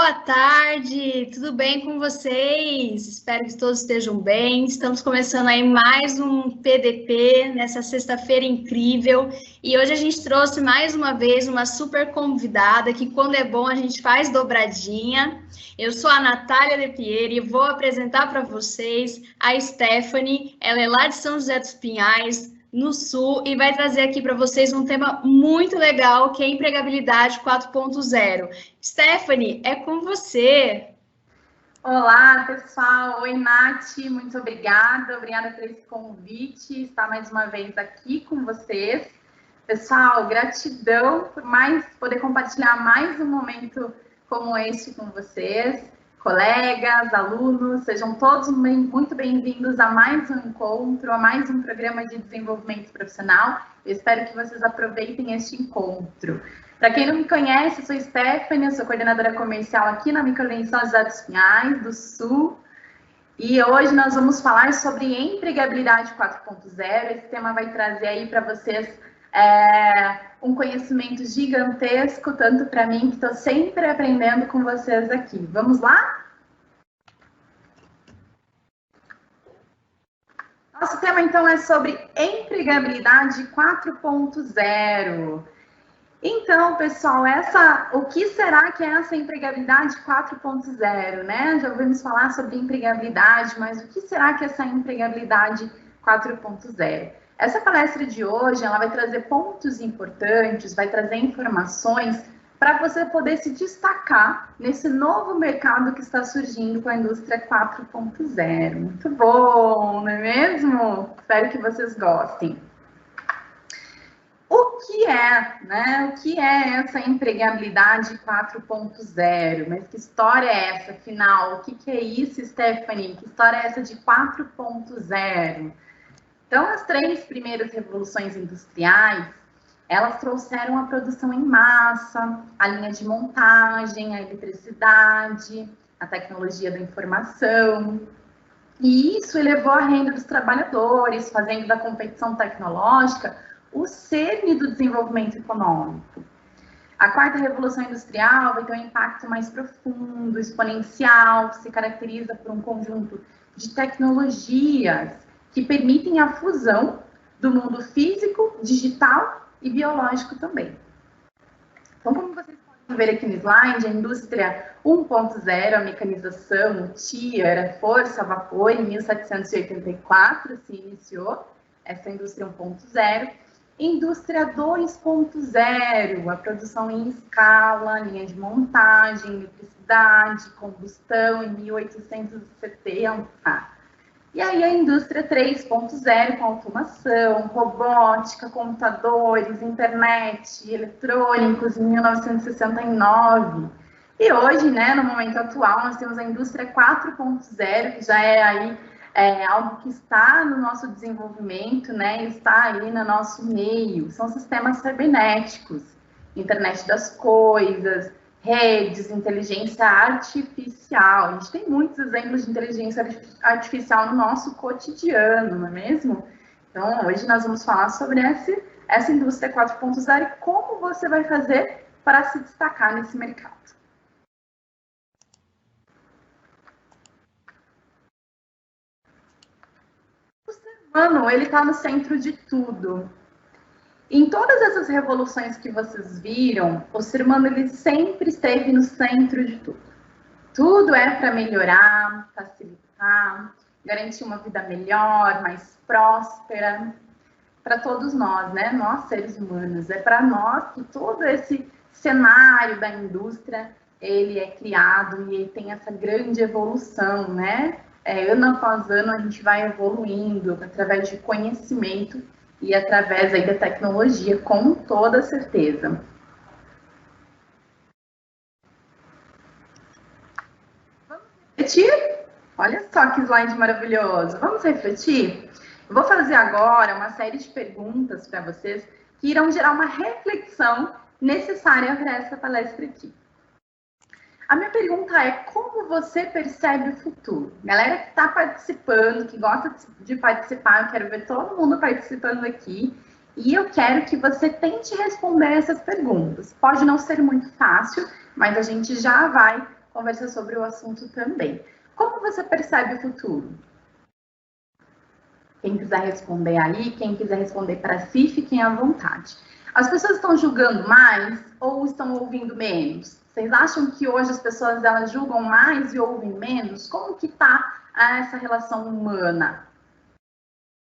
Boa tarde, tudo bem com vocês? Espero que todos estejam bem. Estamos começando aí mais um PDP nessa sexta-feira incrível. E hoje a gente trouxe mais uma vez uma super convidada que, quando é bom, a gente faz dobradinha. Eu sou a Natália De Pieri e vou apresentar para vocês a Stephanie. Ela é lá de São José dos Pinhais, no Sul, e vai trazer aqui para vocês um tema muito legal, que é a empregabilidade 4.0. Stephanie, é com você. Olá, pessoal. Oi, Nath. Muito obrigada. Obrigada por esse convite. Estar mais uma vez aqui com vocês. Pessoal, gratidão por poder compartilhar mais um momento como este com vocês. Colegas, alunos, sejam todos muito bem-vindos a mais um encontro, a mais um programa de desenvolvimento profissional. Eu espero que vocês aproveitem este encontro. Para quem não me conhece, eu sou Stephanie, eu sou coordenadora comercial aqui na Microorganização São José dos Pinhais, do Sul. E hoje nós vamos falar sobre empregabilidade 4.0. Esse tema vai trazer aí para vocês um conhecimento gigantesco, tanto para mim, que estou sempre aprendendo com vocês aqui. Vamos lá? Nosso tema, então, é sobre empregabilidade 4.0. Então, pessoal, o que será que é essa empregabilidade 4.0, né? Já ouvimos falar sobre empregabilidade, mas o que será que é essa empregabilidade 4.0? Essa palestra de hoje, ela vai trazer pontos importantes, vai trazer informações para você poder se destacar nesse novo mercado que está surgindo com a indústria 4.0. Muito bom, não é mesmo? Espero que vocês gostem. O que é essa empregabilidade 4.0? Mas que história é essa, afinal? O que é isso, Stephanie? Que história é essa de 4.0? Então, as 3 primeiras revoluções industriais, elas trouxeram a produção em massa, a linha de montagem, a eletricidade, a tecnologia da informação. E isso elevou a renda dos trabalhadores, fazendo da competição tecnológica o cerne do desenvolvimento econômico. A 4ª Revolução Industrial vai ter um impacto mais profundo, exponencial, que se caracteriza por um conjunto de tecnologias que permitem a fusão do mundo físico, digital e biológico também. Então, como vocês podem ver aqui no slide, a indústria 1.0, a mecanização, o TIA, a força a vapor, em 1784 se iniciou essa indústria 1.0. Indústria 2.0, a produção em escala, linha de montagem, eletricidade, combustão, em 1870. E aí a indústria 3.0, com automação, robótica, computadores, internet, eletrônicos, em 1969. E hoje, né, no momento atual, nós temos a indústria 4.0, que já é aí algo que está no nosso desenvolvimento, né, está aí no nosso meio. São sistemas cibernéticos, internet das coisas, redes, inteligência artificial. A gente tem muitos exemplos de inteligência artificial no nosso cotidiano, não é mesmo? Então, hoje nós vamos falar sobre essa indústria 4.0 e como você vai fazer para se destacar nesse mercado. O ser humano, ele está no centro de tudo. Em todas essas revoluções que vocês viram, o ser humano ele sempre esteve no centro de tudo. Tudo é para melhorar, facilitar, garantir uma vida melhor, mais próspera para todos nós, né? Nós, seres humanos. É para nós que todo esse cenário da indústria ele é criado e ele tem essa grande evolução, né? Ano após ano a gente vai evoluindo através de conhecimento e através aí da tecnologia, com toda certeza. Vamos refletir? Olha só que slide maravilhoso. Vamos refletir? Eu vou fazer agora uma série de perguntas para vocês que irão gerar uma reflexão necessária para essa palestra aqui. A minha pergunta é: como você percebe o futuro? Galera que está participando, que gosta de participar, eu quero ver todo mundo participando aqui. E eu quero que você tente responder essas perguntas. Pode não ser muito fácil, mas a gente já vai conversar sobre o assunto também. Como você percebe o futuro? Quem quiser responder aí, quem quiser responder para si, fiquem à vontade. As pessoas estão julgando mais ou estão ouvindo menos? Vocês acham que hoje as pessoas elas julgam mais e ouvem menos? Como que está essa relação humana?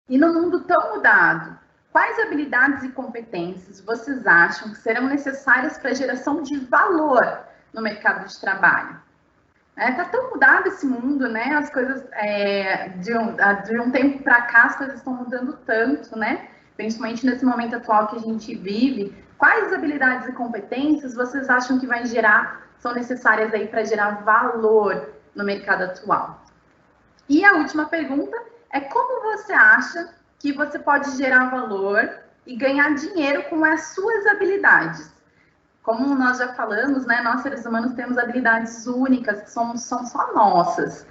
E no mundo tão mudado, quais habilidades e competências vocês acham que serão necessárias para a geração de valor no mercado de trabalho? Tá tão mudado esse mundo, né? As coisas, de um tempo para cá, as coisas estão mudando tanto, né? Principalmente nesse momento atual que a gente vive. Quais habilidades e competências vocês acham que são necessárias aí para gerar valor no mercado atual? E a última pergunta é como você acha que você pode gerar valor e ganhar dinheiro com as suas habilidades? Como nós já falamos, né, nós seres humanos temos habilidades únicas, que são só nossas.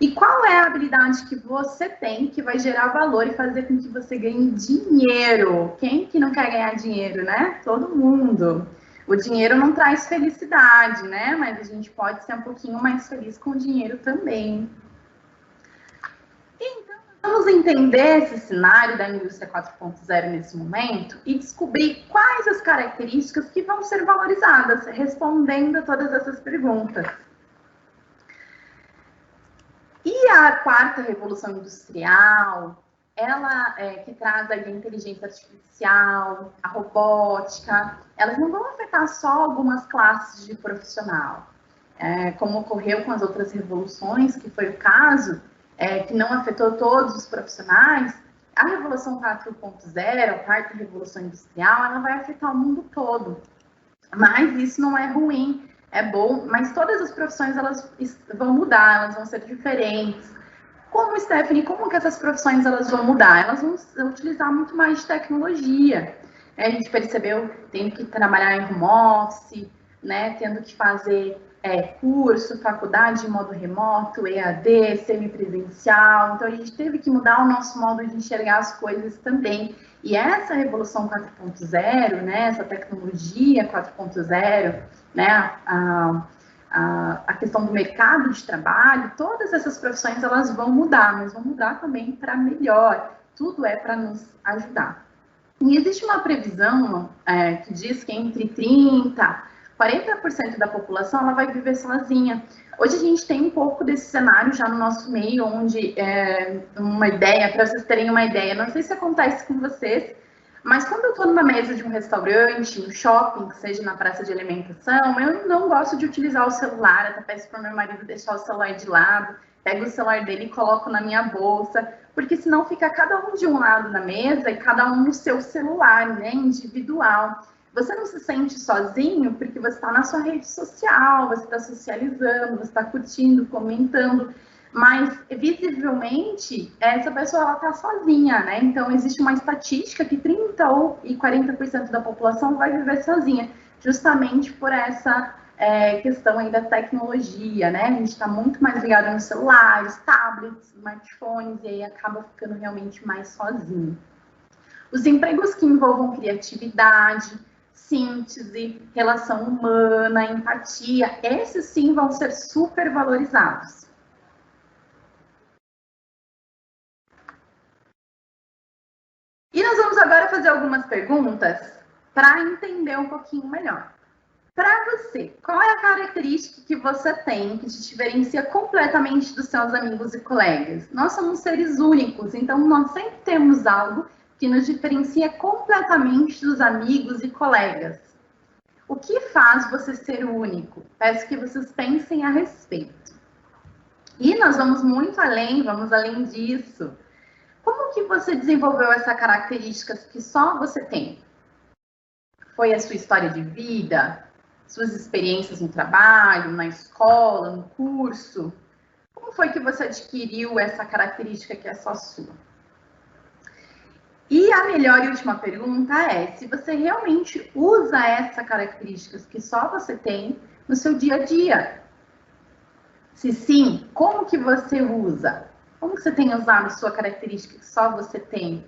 E qual é a habilidade que você tem que vai gerar valor e fazer com que você ganhe dinheiro? Quem que não quer ganhar dinheiro, né? Todo mundo. O dinheiro não traz felicidade, né? Mas a gente pode ser um pouquinho mais feliz com o dinheiro também. Então, vamos entender esse cenário da indústria 4.0 nesse momento e descobrir quais as características que vão ser valorizadas, respondendo a todas essas perguntas. E a quarta revolução industrial, ela que traz aí a inteligência artificial, a robótica, elas não vão afetar só algumas classes de profissional, como ocorreu com as outras revoluções, que foi o caso, que não afetou todos os profissionais. A Revolução 4.0, a quarta revolução industrial, ela vai afetar o mundo todo. Mas isso não é ruim, é bom, mas todas as profissões elas vão mudar, elas vão ser diferentes. Como, Stephanie, como que essas profissões elas vão mudar? Elas vão utilizar muito mais de tecnologia. A gente percebeu tendo que trabalhar em home office, né, tendo que fazer curso, faculdade de modo remoto, EAD, semipresencial. Então, a gente teve que mudar o nosso modo de enxergar as coisas também. E essa revolução 4.0, né, essa tecnologia 4.0, né, a questão do mercado de trabalho, todas essas profissões elas vão mudar, mas vão mudar também para melhor. Tudo é para nos ajudar. E existe uma previsão que diz que entre 40% da população ela vai viver sozinha. Hoje a gente tem um pouco desse cenário já no nosso meio, onde uma ideia, para vocês terem uma ideia, não sei se acontece com vocês, mas quando eu estou numa mesa de um restaurante, um shopping, que seja na praça de alimentação, eu não gosto de utilizar o celular, até peço para o meu marido deixar o celular de lado, pego o celular dele e coloco na minha bolsa, porque senão fica cada um de um lado na mesa e cada um no seu celular, né, individual. Você não se sente sozinho porque você está na sua rede social, você está socializando, você está curtindo, comentando, mas visivelmente essa pessoa está sozinha, né? Então existe uma estatística que 30% e 40% da população vai viver sozinha, justamente por essa questão aí da tecnologia, né? A gente está muito mais ligado nos celulares, tablets, smartphones, e aí acaba ficando realmente mais sozinho. Os empregos que envolvam criatividade, síntese, relação humana, empatia, esses sim vão ser super valorizados. E nós vamos agora fazer algumas perguntas para entender um pouquinho melhor. Para você, qual é a característica que você tem que te diferencia completamente dos seus amigos e colegas? Nós somos seres únicos, então nós sempre temos algo que nos diferencia completamente dos amigos e colegas. O que faz você ser único? Peço que vocês pensem a respeito. E nós vamos muito além, vamos além disso. Como que você desenvolveu essa característica que só você tem? Foi a sua história de vida? Suas experiências no trabalho, na escola, no curso? Como foi que você adquiriu essa característica que é só sua? E a melhor e última pergunta é se você realmente usa essa característica que só você tem no seu dia a dia. Se sim, como que você usa? Como que você tem usado sua característica que só você tem?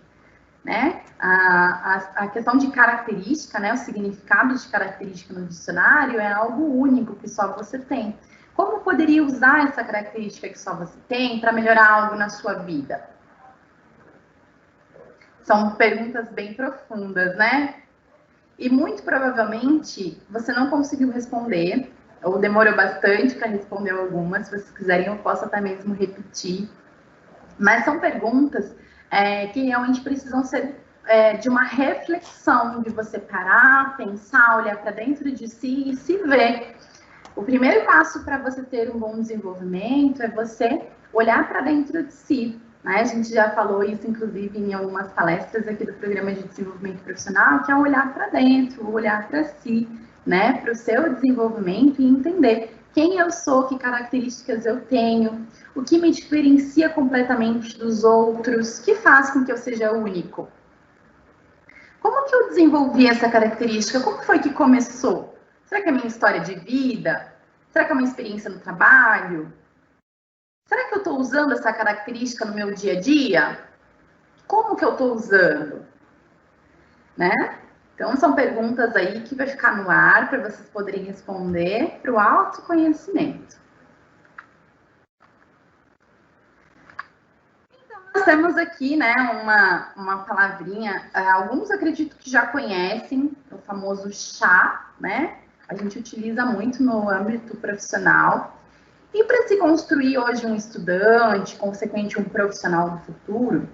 Né? A questão de característica, né? O significado de característica no dicionário é algo único que só você tem. Como poderia usar essa característica que só você tem para melhorar algo na sua vida? São perguntas bem profundas, né? E muito provavelmente você não conseguiu responder, ou demorou bastante para responder algumas. Se vocês quiserem, eu posso até mesmo repetir. Mas são perguntas que realmente precisam ser de uma reflexão, de você parar, pensar, olhar para dentro de si e se ver. O primeiro passo para você ter um bom desenvolvimento é você olhar para dentro de si. Né? A gente já falou isso, inclusive, em algumas palestras aqui do Programa de Desenvolvimento Profissional, que é olhar para dentro, olhar para si, né? Para o seu desenvolvimento e entender quem eu sou, que características eu tenho, o que me diferencia completamente dos outros, que faz com que eu seja único. Como que eu desenvolvi essa característica? Como foi que começou? Será que é a minha história de vida? Será que é uma experiência no trabalho? Será que eu estou usando essa característica no meu dia a dia? Como que eu estou usando? Né? Então, são perguntas aí que vai ficar no ar para vocês poderem responder para o autoconhecimento. Então, nós temos aqui, né, uma palavrinha, alguns acredito que já conhecem, o famoso chá, né? A gente utiliza muito no âmbito profissional. E para se construir hoje um estudante, consequentemente um profissional do futuro,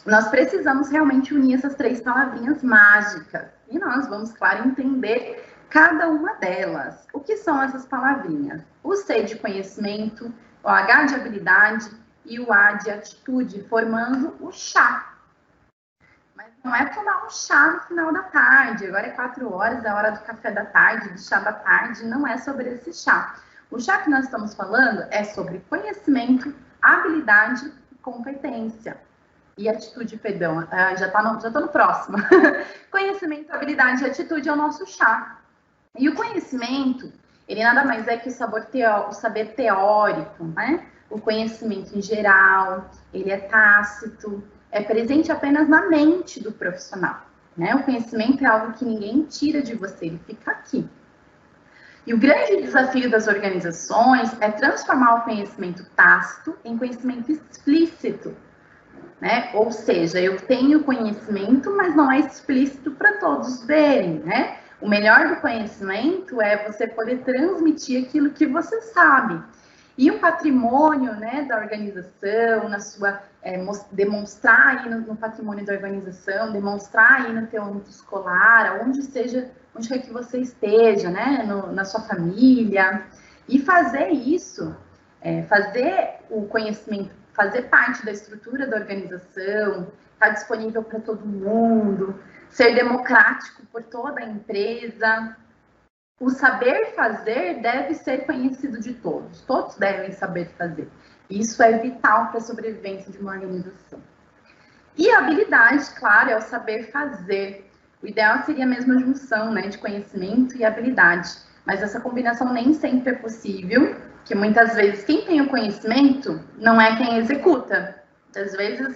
nós precisamos realmente unir essas 3 palavrinhas mágicas. E nós vamos, claro, entender cada uma delas. O que são essas palavrinhas? O C de conhecimento, o H de habilidade e o A de atitude, formando o chá. Mas não é tomar um chá no final da tarde. Agora é 4 horas, é a hora do café da tarde, do chá da tarde. Não é sobre esse chá. O chá que nós estamos falando é sobre conhecimento, habilidade e competência. E atitude, perdão, já tô no próximo. Conhecimento, habilidade e atitude é o nosso chá. E o conhecimento, ele nada mais é que o saber teórico, né? O conhecimento em geral, ele é tácito, é presente apenas na mente do profissional, né? O conhecimento é algo que ninguém tira de você, ele fica aqui. E o grande desafio das organizações é transformar o conhecimento tácito em conhecimento explícito, né? Ou seja, eu tenho conhecimento, mas não é explícito para todos verem, né? O melhor do conhecimento é você poder transmitir aquilo que você sabe. E o patrimônio, né, da organização, na sua demonstrar aí no patrimônio da organização, demonstrar aí no teu âmbito escolar, onde quer que você esteja, né, na sua família, e fazer isso, fazer o conhecimento, fazer parte da estrutura da organização, estar disponível para todo mundo, ser democrático por toda a empresa. O saber fazer deve ser conhecido de todos. Todos devem saber fazer. Isso é vital para a sobrevivência de uma organização. E a habilidade, claro, é o saber fazer. O ideal seria a mesma junção, né, de conhecimento e habilidade. Mas essa combinação nem sempre é possível, porque muitas vezes quem tem o conhecimento não é quem executa. Às vezes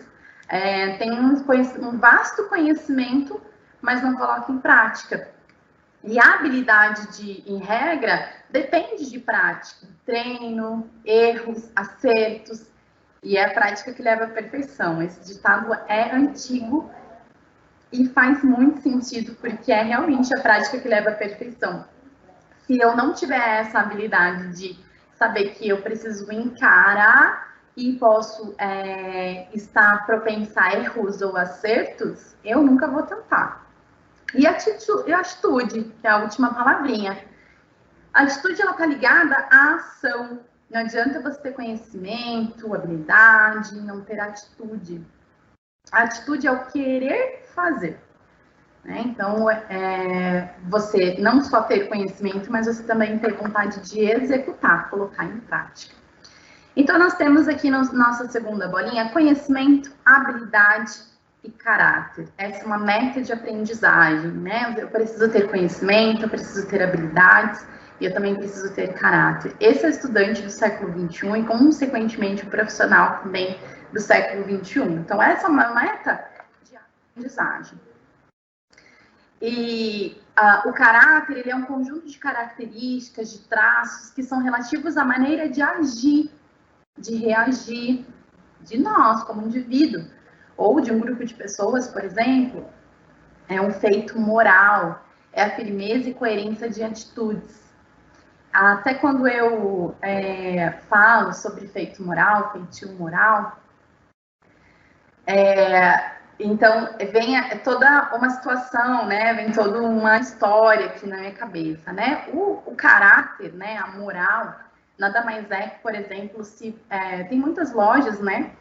tem um vasto conhecimento, mas não coloca em prática. E a habilidade, em regra, depende de prática, treino, erros, acertos, e é a prática que leva à perfeição. Esse ditado é antigo e faz muito sentido, porque é realmente a prática que leva à perfeição. Se eu não tiver essa habilidade de saber que eu preciso encarar e posso estar propensa a erros ou acertos, eu nunca vou tentar. E a atitude, que é a última palavrinha. A atitude, ela está ligada à ação. Não adianta você ter conhecimento, habilidade, não ter atitude. A atitude é o querer fazer. Né? Então, você não só ter conhecimento, mas você também ter vontade de executar, colocar em prática. Então, nós temos aqui na nossa segunda bolinha, conhecimento, habilidade e caráter. Essa é uma meta de aprendizagem, né? Eu preciso ter conhecimento, eu preciso ter habilidades e eu também preciso ter caráter. Esse é o estudante do século XXI e, consequentemente, o profissional também do século XXI. Então, essa é uma meta de aprendizagem. E o caráter, ele é um conjunto de características, de traços que são relativos à maneira de agir, de reagir de nós como indivíduo, ou de um grupo de pessoas, por exemplo. É um feito moral, é a firmeza e coerência de atitudes. Até quando eu falo sobre feito moral, feitio moral, então vem toda uma situação, né? Vem toda uma história aqui na minha cabeça, né? O caráter, né? A moral, nada mais é que, por exemplo, se tem muitas lojas, né?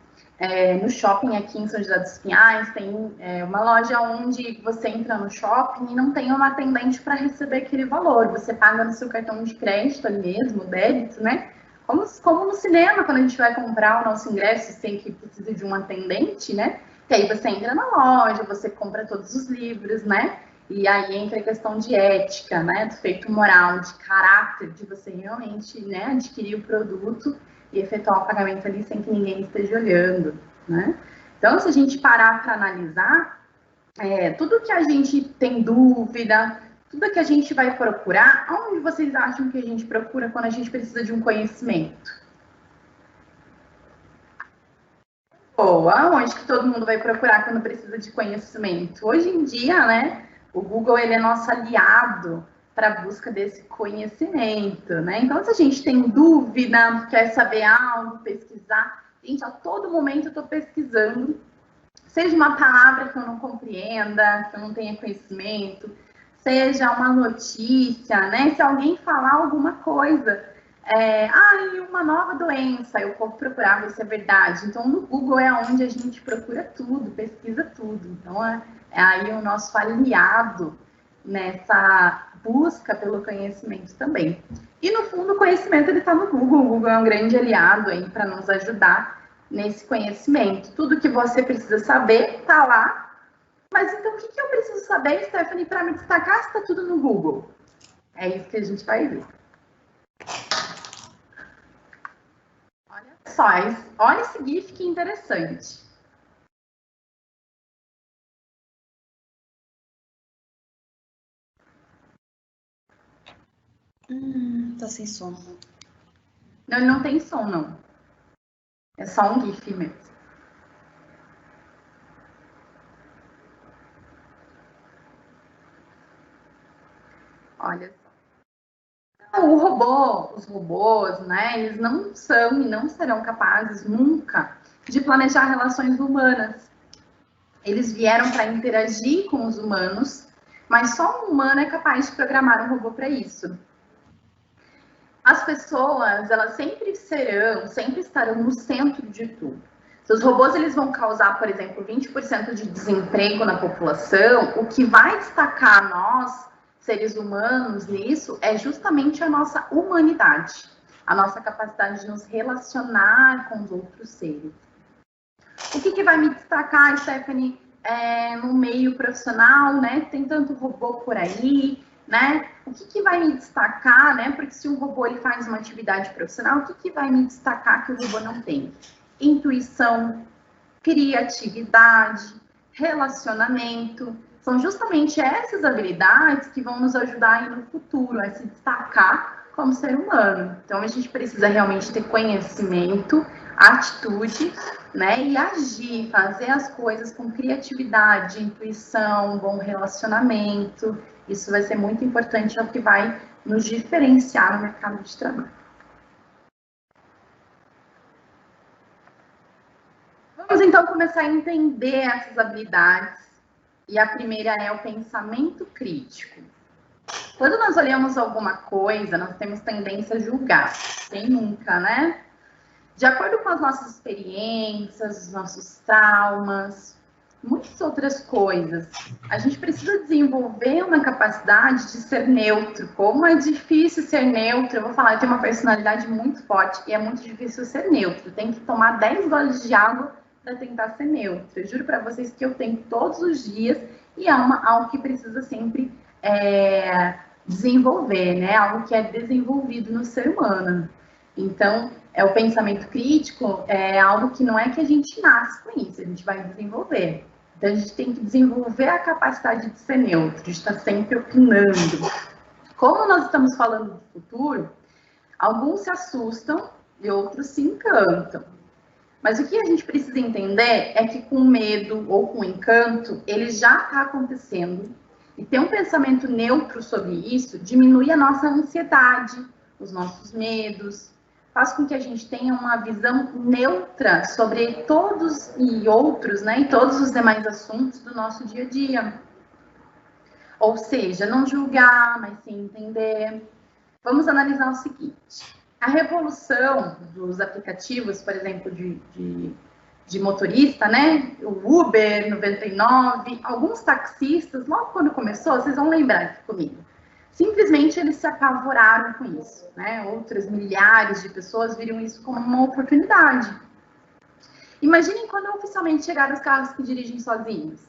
No shopping aqui em São José dos Pinhais, tem uma loja onde você entra no shopping e não tem uma atendente para receber aquele valor. Você paga no seu cartão de crédito ali mesmo, débito, né? Como no cinema, quando a gente vai comprar o nosso ingresso, tem que precisa de um atendente, né? E aí você entra na loja, você compra todos os livros, né? E aí entra a questão de ética, né? Do feito moral, de caráter, de você realmente, né, adquirir o produto e efetuar o pagamento ali sem que ninguém esteja olhando, né? Então, se a gente parar para analisar, tudo que a gente tem dúvida, tudo que a gente vai procurar, onde vocês acham que a gente procura quando a gente precisa de um conhecimento? Boa, onde que todo mundo vai procurar quando precisa de conhecimento? Hoje em dia, né, o Google, ele é nosso aliado para a busca desse conhecimento, né? Então, se a gente tem dúvida, quer saber algo, pesquisar, gente, a todo momento eu estou pesquisando, seja uma palavra que eu não compreenda, que eu não tenha conhecimento, seja uma notícia, né? Se alguém falar alguma coisa, uma nova doença, eu vou procurar ver se é verdade. Então, no Google é onde a gente procura tudo, pesquisa tudo. Então, é aí o nosso aliado nessa busca pelo conhecimento também. E, no fundo, o conhecimento está no Google. O Google é um grande aliado aí para nos ajudar nesse conhecimento. Tudo que você precisa saber está lá. Mas, então, o que eu preciso saber, Stephanie, para me destacar se está tudo no Google? É isso que a gente vai ver. Olha só, olha esse GIF que interessante. Tá sem som. Não, não tem som, não. É só um GIF mesmo. Olha só. Os robôs, né, eles não são e não serão capazes nunca de planejar relações humanas. Eles vieram para interagir com os humanos, mas só um humano é capaz de programar um robô para isso. As pessoas, elas sempre estarão no centro de tudo. Se os robôs eles vão causar, por exemplo, 20% de desemprego na população, o que vai destacar nós, seres humanos, nisso é justamente a nossa humanidade, a nossa capacidade de nos relacionar com os outros seres. O que vai me destacar, Stephanie, no meio profissional, né? Tem tanto robô por aí, né? O que vai me destacar, né? Porque se um robô ele faz uma atividade profissional, o que vai me destacar que o robô não tem? Intuição, criatividade, relacionamento. São justamente essas habilidades que vão nos ajudar aí no futuro a se destacar como ser humano. Então, a gente precisa realmente ter conhecimento, atitude, né? E agir, fazer as coisas com criatividade, intuição, bom relacionamento. Isso vai ser muito importante, é o que vai nos diferenciar no mercado de trabalho. Vamos então começar a entender essas habilidades. E a primeira é o pensamento crítico. Quando nós olhamos alguma coisa, nós temos tendência a julgar. Quem nunca, né? De acordo com as nossas experiências, os nossos traumas, muitas outras coisas, a gente precisa desenvolver uma capacidade de ser neutro. Como é difícil ser neutro, eu vou falar, eu tenho uma personalidade muito forte e é muito difícil ser neutro. Tem que tomar 10 goles de água para tentar ser neutro. Eu juro para vocês que eu tenho todos os dias e é algo que precisa sempre desenvolver, né? Algo que é desenvolvido no ser humano. Então, o pensamento crítico é algo que não é que a gente nasce com isso, a gente vai desenvolver. Então, a gente tem que desenvolver a capacidade de ser neutro, de estar sempre opinando. Como nós estamos falando do futuro, alguns se assustam e outros se encantam. Mas o que a gente precisa entender é que com medo ou com encanto, ele já está acontecendo. E ter um pensamento neutro sobre isso diminui a nossa ansiedade, os nossos medos, faz com que a gente tenha uma visão neutra sobre todos e outros, né, e todos os demais assuntos do nosso dia a dia. Ou seja, não julgar, mas sim entender. Vamos analisar o seguinte. A revolução dos aplicativos, por exemplo, de motorista, né? O Uber 99, alguns taxistas, logo quando começou, vocês vão lembrar aqui comigo, simplesmente eles se apavoraram com isso, né? Outras milhares de pessoas viram isso como uma oportunidade. Imaginem quando oficialmente chegaram os carros que dirigem sozinhos.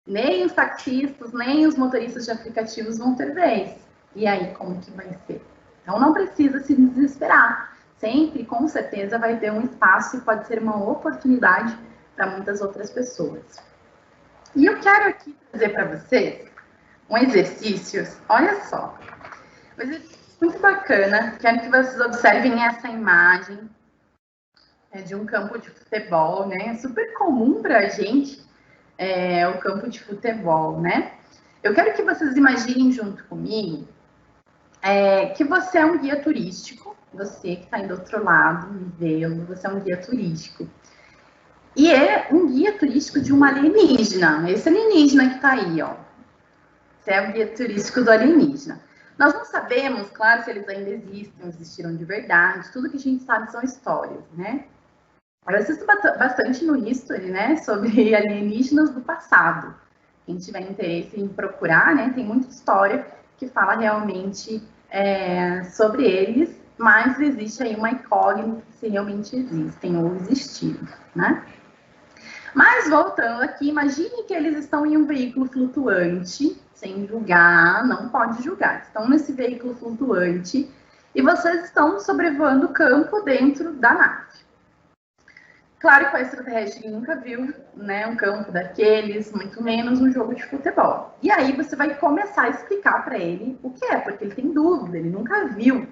Nem os taxistas, nem os motoristas de aplicativos vão ter vez. E aí, como que vai ser? Então, não precisa se desesperar. Sempre, com certeza, vai ter um espaço e pode ser uma oportunidade para muitas outras pessoas. E eu quero aqui trazer para vocês um exercício, olha só, um exercício muito bacana. Quero que vocês observem essa imagem de um campo de futebol, né? É super comum para a gente o campo de futebol, né? Eu quero que vocês imaginem junto comigo que você é um guia turístico, você que está aí do outro lado me vendo, você é um guia turístico. E é um guia turístico de um alienígena, esse alienígena que está aí, ó. Você é o guia turístico do alienígena. Nós não sabemos, claro, se eles ainda existem, existiram de verdade, tudo que a gente sabe são histórias, né? Eu assisto bastante no History, né, sobre alienígenas do passado. Quem tiver interesse em procurar, né, tem muita história que fala realmente sobre eles, mas existe aí uma incógnita se realmente existem ou existiram, né? Mas voltando aqui, imagine que eles estão em um veículo flutuante, sem julgar, não pode julgar. Estão nesse veículo flutuante e vocês estão sobrevoando o campo dentro da nave. Claro que o extraterrestre nunca viu, né, um campo daqueles, muito menos um jogo de futebol. E aí você vai começar a explicar para ele o que é, porque ele tem dúvida, ele nunca viu,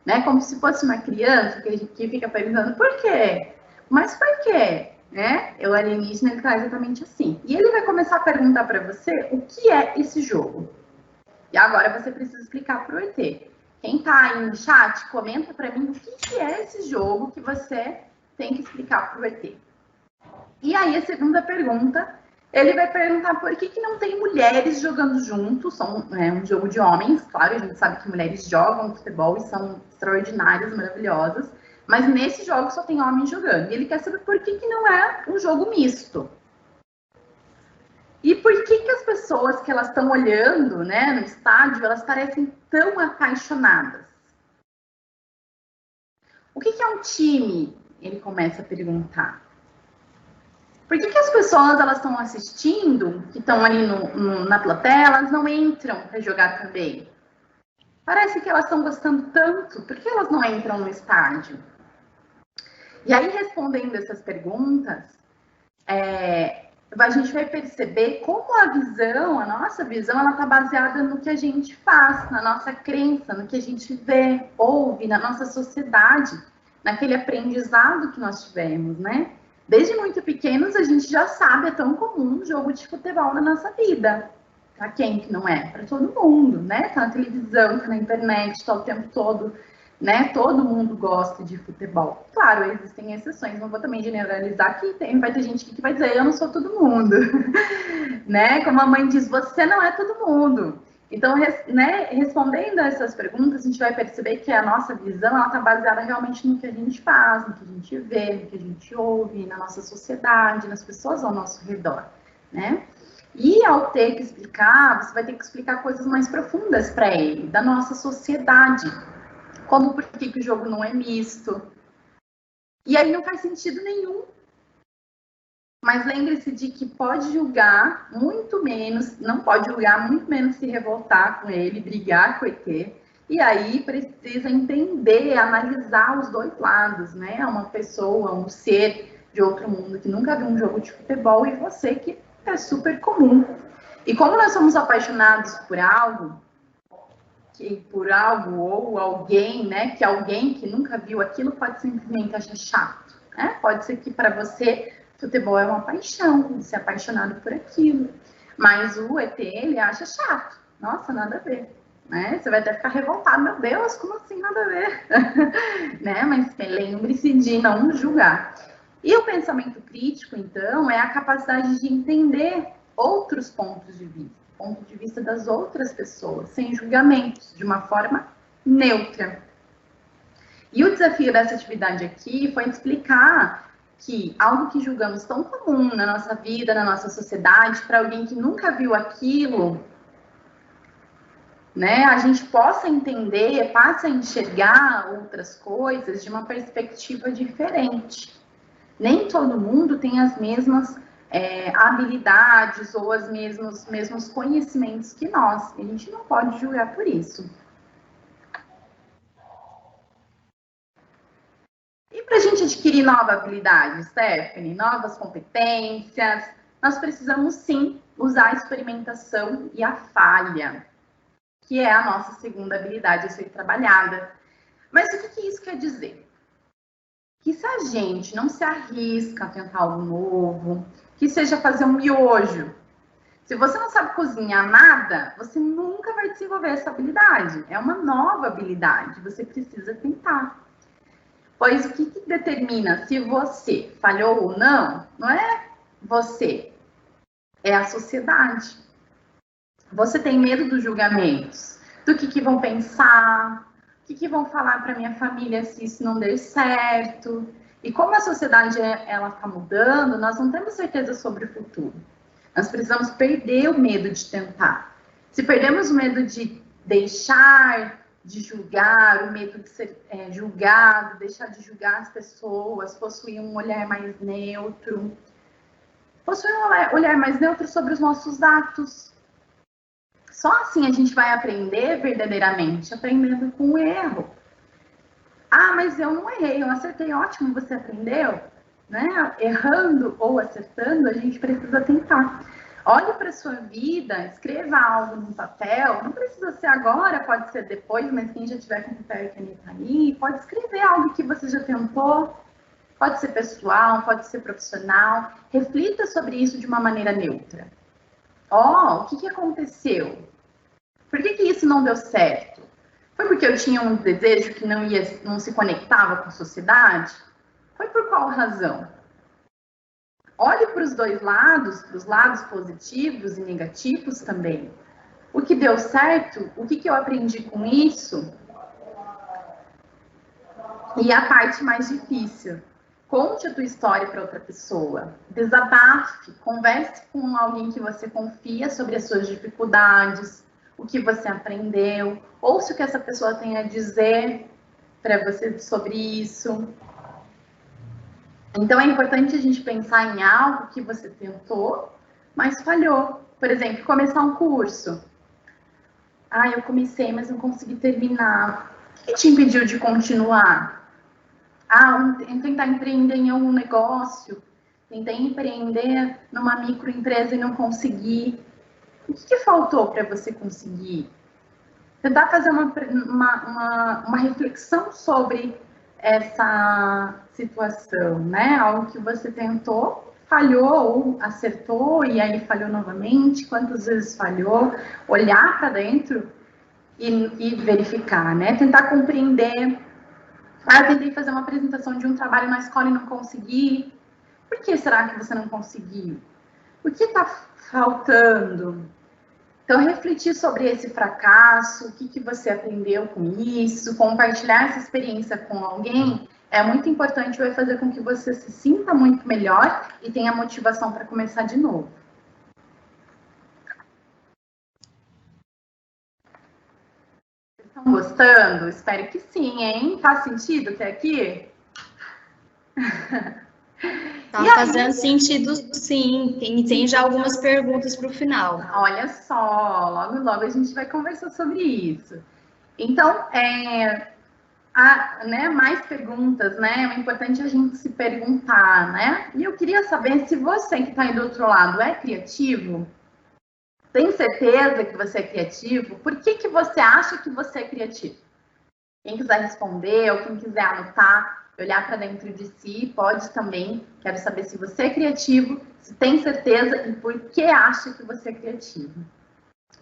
né? Como se fosse uma criança que fica perguntando por quê? Mas por quê? Né? O alienígena ele tá exatamente assim. E ele vai começar a perguntar para você o que é esse jogo. E agora você precisa explicar para o ET. Quem tá aí no chat, comenta para mim o que é esse jogo que você tem que explicar para o ET. E aí, a segunda pergunta, ele vai perguntar por que não tem mulheres jogando juntos, são um jogo de homens, claro, a gente sabe que mulheres jogam futebol e são extraordinárias, maravilhosas, mas nesse jogo só tem homens jogando. E ele quer saber por que não é um jogo misto. E por que as pessoas que elas estão olhando, né, no estádio, elas parecem tão apaixonadas? O que é um time? Ele começa a perguntar. Por que as pessoas elas estão assistindo, que estão ali na plateia, elas não entram para jogar também? Parece que elas estão gostando tanto, por que elas não entram no estádio? E aí, respondendo essas perguntas, a gente vai perceber como a nossa visão, ela está baseada no que a gente faz, na nossa crença, no que a gente vê, ouve, na nossa sociedade, naquele aprendizado que nós tivemos, né? Desde muito pequenos, a gente já sabe, é tão comum um jogo de futebol na nossa vida. Para quem que não é? Para todo mundo, né? Tá na televisão, tá na internet, tá o tempo todo, né? Todo mundo gosta de futebol. Claro, existem exceções, não vou também generalizar que vai ter gente que vai dizer, eu não sou todo mundo, né? Como a mãe diz, você não é todo mundo. Então, né, respondendo a essas perguntas, a gente vai perceber que a nossa visão está baseada realmente no que a gente faz, no que a gente vê, no que a gente ouve, na nossa sociedade, nas pessoas ao nosso redor, né? E ao ter que explicar, você vai ter que explicar coisas mais profundas para ele, da nossa sociedade, como por que o jogo não é misto. E aí não faz sentido nenhum. Mas lembre-se de que pode julgar muito menos, não pode julgar muito menos se revoltar com ele, brigar com o ET. E aí precisa entender, analisar os dois lados, né? Uma pessoa, um ser de outro mundo que nunca viu um jogo de futebol e você que É super comum. E como nós somos apaixonados por algo ou alguém, né? Que alguém que nunca viu aquilo pode simplesmente achar chato, né? Pode ser que para você futebol é uma paixão, você é apaixonado por aquilo. Mas o ET, ele acha chato. Nossa, nada a ver. Né? Você vai até ficar revoltado. Meu Deus, como assim nada a ver? Né? Mas lembre-se de não julgar. E o pensamento crítico, então, é a capacidade de entender outros ponto de vista das outras pessoas, sem julgamentos, de uma forma neutra. E o desafio dessa atividade aqui foi explicar que algo que julgamos tão comum na nossa vida, na nossa sociedade, para alguém que nunca viu aquilo, né, a gente possa entender, passe a enxergar outras coisas de uma perspectiva diferente. Nem todo mundo tem as mesmas habilidades ou os mesmos conhecimentos que nós. A gente não pode julgar por isso. E para a gente adquirir nova habilidade, Stephanie, novas competências, nós precisamos sim usar a experimentação e a falha, que é a nossa segunda habilidade a ser trabalhada. Mas o que isso quer dizer? Que se a gente não se arrisca a tentar algo novo, que seja fazer um miojo, se você não sabe cozinhar nada, você nunca vai desenvolver essa habilidade. É uma nova habilidade, você precisa tentar. Pois o que determina se você falhou ou não, não é você, é a sociedade. Você tem medo dos julgamentos, do que vão pensar, o que vão falar para minha família se isso não der certo. E como a sociedade ela está mudando, nós não temos certeza sobre o futuro. Nós precisamos perder o medo de tentar. Se perdemos o medo de deixar de julgar, o medo de ser julgado, deixar de julgar as pessoas, possuir um olhar mais neutro. Possuir um olhar mais neutro sobre os nossos atos. Só assim a gente vai aprender verdadeiramente, aprendendo com o erro. Ah, mas eu não errei, eu acertei, ótimo, você aprendeu. Né? Errando ou acertando, a gente precisa tentar. Olhe para a sua vida, escreva algo no papel, não precisa ser agora, pode ser depois, mas quem já tiver com papel e caneta aí, pode escrever algo que você já tentou, pode ser pessoal, pode ser profissional, reflita sobre isso de uma maneira neutra. O que aconteceu? Por que isso não deu certo? Foi porque eu tinha um desejo que não se conectava com a sociedade? Foi por qual razão? Olhe para os dois lados, para os lados positivos e negativos também. O que deu certo? O que eu aprendi com isso? E a parte mais difícil. Conte a tua história para outra pessoa. Desabafe, converse com alguém que você confia sobre as suas dificuldades, o que você aprendeu, ouça o que essa pessoa tem a dizer para você sobre isso. Então, é importante a gente pensar em algo que você tentou, mas falhou. Por exemplo, começar um curso. Eu comecei, mas não consegui terminar. O que te impediu de continuar? Tentar empreender em algum negócio. Tentar empreender numa microempresa e não consegui. O que faltou para você conseguir? Tentar fazer uma reflexão sobre essa situação, né? Algo que você tentou, falhou ou acertou e aí falhou novamente, quantas vezes falhou, olhar para dentro e verificar, né? Tentar compreender. Eu tentei fazer uma apresentação de um trabalho na escola e não consegui. Por que será que você não conseguiu? O que está faltando? Então, refletir sobre esse fracasso, o que você aprendeu com isso, compartilhar essa experiência com alguém é muito importante, vai fazer com que você se sinta muito melhor e tenha motivação para começar de novo. Vocês estão gostando? Espero que sim, hein? Faz sentido até aqui? Tá fazendo sentido, sim. Tem já algumas perguntas para o final. Olha só, logo a gente vai conversar sobre isso. Então, mais perguntas, né? É importante a gente se perguntar, né? E eu queria saber se você que está aí do outro lado é criativo. Tem certeza que você é criativo? Por que você acha que você é criativo? Quem quiser responder ou quem quiser anotar, olhar para dentro de si, pode também. Quero saber se você é criativo, se tem certeza e por que acha que você é criativo.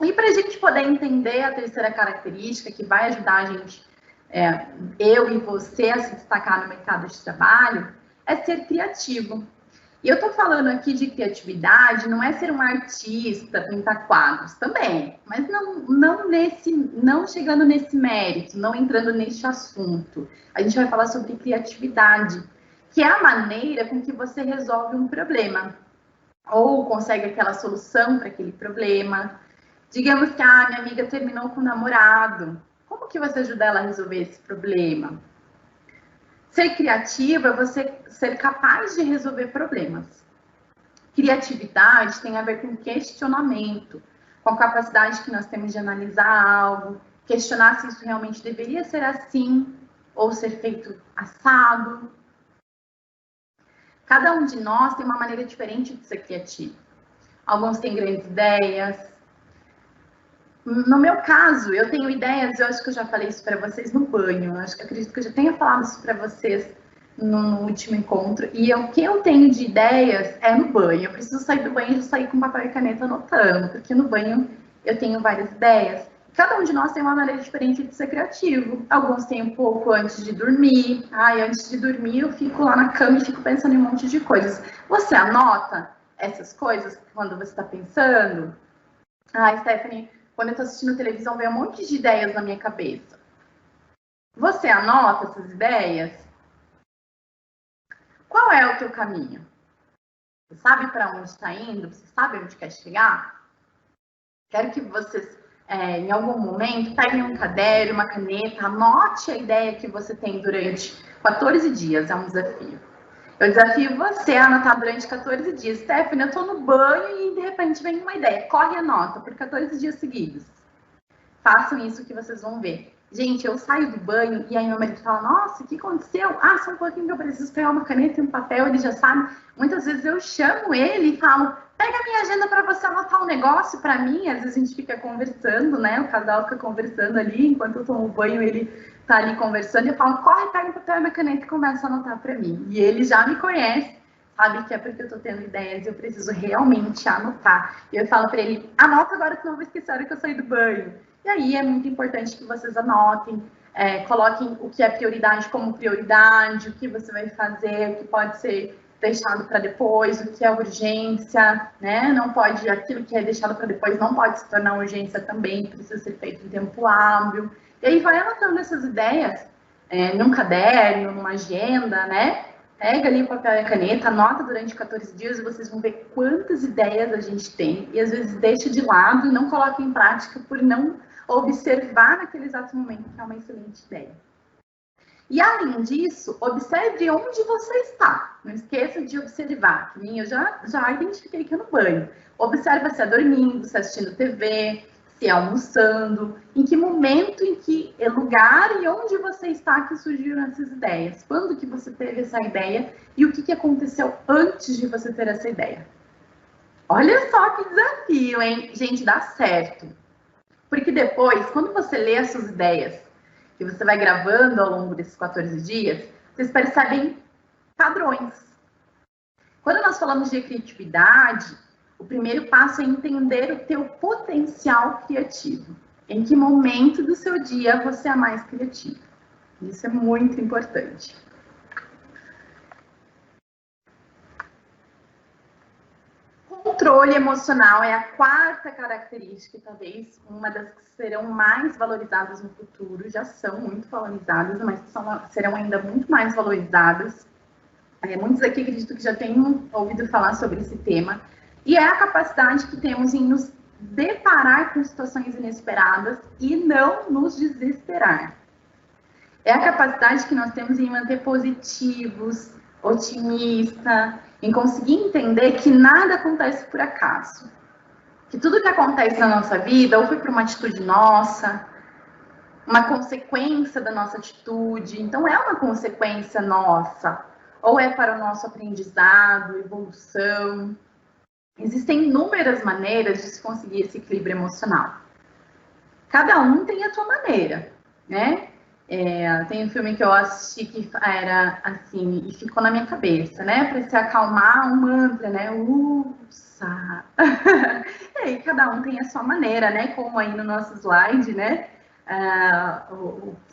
E para a gente poder entender a terceira característica, que vai ajudar a gente, eu e você, a se destacar no mercado de trabalho, é ser criativo. E eu estou falando aqui de criatividade, não é ser um artista, pintar quadros também, mas não chegando nesse mérito, não entrando nesse assunto. A gente vai falar sobre criatividade, que é a maneira com que você resolve um problema, ou consegue aquela solução para aquele problema. Digamos que minha amiga terminou com o namorado. Como que você ajuda ela a resolver esse problema? Ser criativo é você ser capaz de resolver problemas. Criatividade tem a ver com questionamento, com a capacidade que nós temos de analisar algo, questionar se isso realmente deveria ser assim ou ser feito assado. Cada um de nós tem uma maneira diferente de ser criativo. Alguns têm grandes ideias. No meu caso, eu tenho ideias, eu acho que eu já falei isso para vocês no banho, acredito que eu já tenha falado isso para vocês no último encontro, e o que eu tenho de ideias é no banho. Eu preciso sair do banho e sair com papel e caneta anotando, porque no banho eu tenho várias ideias. Cada um de nós tem uma maneira diferente de ser criativo. Alguns têm um pouco antes de dormir. Antes de dormir eu fico lá na cama e fico pensando em um monte de coisas. Você anota essas coisas quando você está pensando? Stephanie, quando eu estou assistindo televisão, vem um monte de ideias na minha cabeça. Você anota essas ideias? Qual é o teu caminho? Você sabe para onde está indo? Você sabe onde quer chegar? Quero que vocês, em algum momento, peguem um caderno, uma caneta, anote a ideia que você tem durante 14 dias. É um desafio. Eu desafio você a anotar durante 14 dias. Stephanie, eu estou no banho e de repente vem uma ideia. Corre e anota por 14 dias seguidos. Façam isso que vocês vão ver. Gente, eu saio do banho e aí meu marido fala, nossa, o que aconteceu? Só um pouquinho que eu preciso pegar uma caneta e um papel, ele já sabe. Muitas vezes eu chamo ele e falo, pega a minha agenda para você anotar um negócio para mim. Às vezes a gente fica conversando, né? O casal fica conversando ali, enquanto eu tomo banho, ele tá ali conversando. Eu falo, corre, pega o papel e uma caneta e começa a anotar para mim. E ele já me conhece, sabe que é porque eu tô tendo ideias e eu preciso realmente anotar. E eu falo para ele, anota agora, senão eu vou esquecer a hora que eu sair do banho. E aí é muito importante que vocês anotem, coloquem o que é prioridade como prioridade, o que você vai fazer, o que pode ser deixado para depois, o que é urgência, né? Não pode, aquilo que é deixado para depois não pode se tornar urgência também, precisa ser feito em tempo hábil. E aí vai anotando essas ideias num caderno, numa agenda, né? Pega ali o papel e a caneta, anota durante 14 dias e vocês vão ver quantas ideias a gente tem. E às vezes deixa de lado e não coloca em prática por não observar naquele exato momento que é uma excelente ideia. E além disso, observe onde você está. Não esqueça de observar. Eu já identifiquei que é no banho. Observa se é dormindo, se é assistindo TV, se é almoçando, em que momento, em que lugar e onde você está que surgiram essas ideias. Quando que você teve essa ideia e o que aconteceu antes de você ter essa ideia. Olha só que desafio, hein? Gente, dá certo. Porque depois, quando você lê as suas ideias, que você vai gravando ao longo desses 14 dias, vocês percebem padrões. Quando nós falamos de criatividade, o primeiro passo é entender o teu potencial criativo. Em que momento do seu dia você é mais criativo. Isso é muito importante. Controle emocional é a quarta característica, e talvez uma das que serão mais valorizadas no futuro. Já são muito valorizadas, mas serão ainda muito mais valorizadas. Muitos aqui acredito que já tenham ouvido falar sobre esse tema. E é a capacidade que temos em nos deparar com situações inesperadas e não nos desesperar. É a capacidade que nós temos em manter positivos, otimista, em conseguir entender que nada acontece por acaso. Que tudo que acontece na nossa vida, ou foi por uma atitude nossa, uma consequência da nossa atitude, então é uma consequência nossa, ou é para o nosso aprendizado, evolução. Existem inúmeras maneiras de se conseguir esse equilíbrio emocional. Cada um tem a sua maneira, né? Tem um filme que eu assisti que era assim, e ficou na minha cabeça, né? Para se acalmar, um mantra, né? Usa. E aí, cada um tem a sua maneira, né? Como aí no nosso slide, né?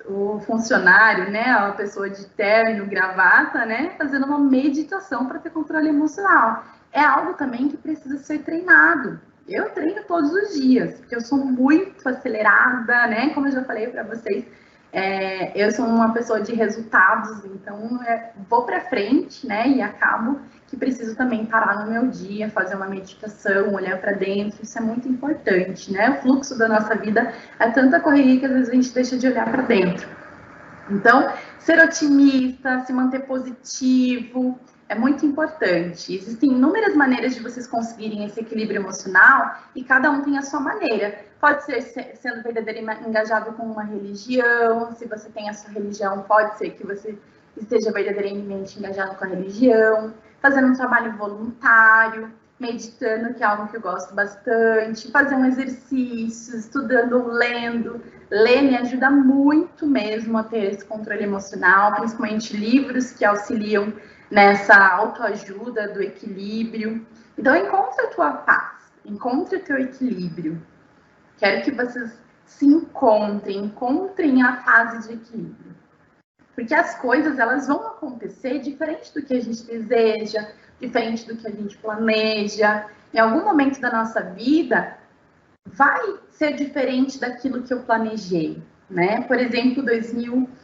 O funcionário, né? A pessoa de terno, gravata, né? Fazendo uma meditação para ter controle emocional. É algo também que precisa ser treinado. Eu treino todos os dias, porque eu sou muito acelerada, né? Como eu já falei para vocês, eu sou uma pessoa de resultados, então vou para frente, né? E acabo que preciso também parar no meu dia, fazer uma meditação, olhar para dentro. Isso é muito importante, né? O fluxo da nossa vida é tanta correria que às vezes a gente deixa de olhar para dentro. Então, ser otimista, se manter positivo, é muito importante. Existem inúmeras maneiras de vocês conseguirem esse equilíbrio emocional e cada um tem a sua maneira. Pode ser sendo verdadeiramente engajado com uma religião, se você tem a sua religião, pode ser que você esteja verdadeiramente engajado com a religião, fazendo um trabalho voluntário, meditando, que é algo que eu gosto bastante, fazer um exercício, estudando, lendo. Ler me ajuda muito mesmo a ter esse controle emocional, principalmente livros que auxiliam nessa autoajuda do equilíbrio. Então, encontre a tua paz, encontre o teu equilíbrio. Quero que vocês se encontrem a fase de equilíbrio. Porque as coisas, elas vão acontecer diferente do que a gente deseja, diferente do que a gente planeja. Em algum momento da nossa vida, vai ser diferente daquilo que eu planejei, né? Por exemplo, 2020.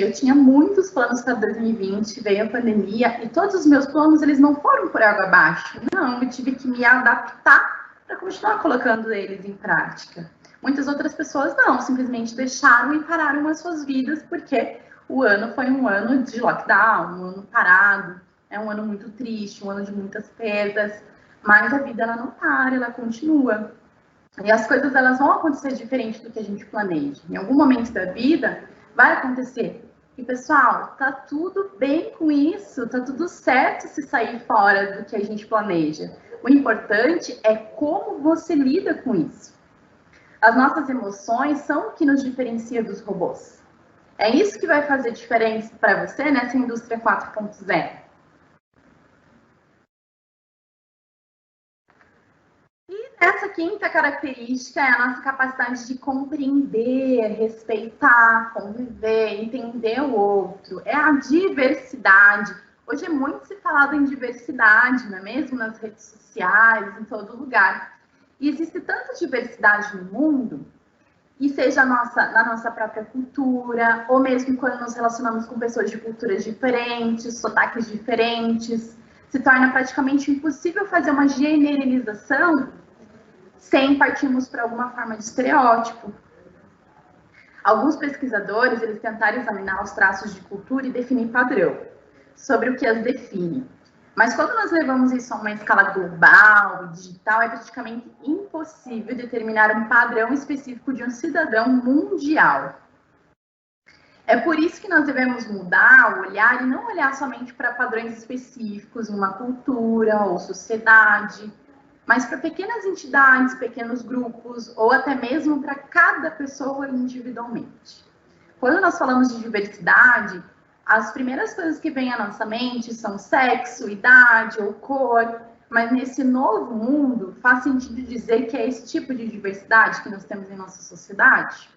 Eu tinha muitos planos para 2020, veio a pandemia e todos os meus planos, eles não foram por água abaixo. Não, eu tive que me adaptar para continuar colocando eles em prática. Muitas outras pessoas não, simplesmente deixaram e pararam as suas vidas porque o ano foi um ano de lockdown, um ano parado, é um ano muito triste, um ano de muitas perdas, mas a vida ela não para, ela continua. E as coisas elas vão acontecer diferente do que a gente planeja. Em algum momento da vida vai acontecer. E pessoal, tá tudo bem com isso, tá tudo certo se sair fora do que a gente planeja. O importante é como você lida com isso. As nossas emoções são o que nos diferencia dos robôs. É isso que vai fazer diferença para você nessa indústria 4.0. E essa quinta característica é a nossa capacidade de compreender, respeitar, conviver, entender o outro. É a diversidade. Hoje é muito se falado em diversidade, não é mesmo? Nas redes sociais, em todo lugar. E existe tanta diversidade no mundo, e seja na nossa própria cultura, ou mesmo quando nos relacionamos com pessoas de culturas diferentes, sotaques diferentes, se torna praticamente impossível fazer uma generalização sem partirmos para alguma forma de estereótipo. Alguns pesquisadores, eles tentaram examinar os traços de cultura e definir padrão sobre o que as define. Mas quando nós levamos isso a uma escala global, digital, é praticamente impossível determinar um padrão específico de um cidadão mundial. É por isso que nós devemos mudar o olhar e não olhar somente para padrões específicos em uma cultura ou sociedade, mas para pequenas entidades, pequenos grupos, ou até mesmo para cada pessoa individualmente. Quando nós falamos de diversidade, as primeiras coisas que vêm à nossa mente são sexo, idade ou cor, mas nesse novo mundo faz sentido dizer que é esse tipo de diversidade que nós temos em nossa sociedade?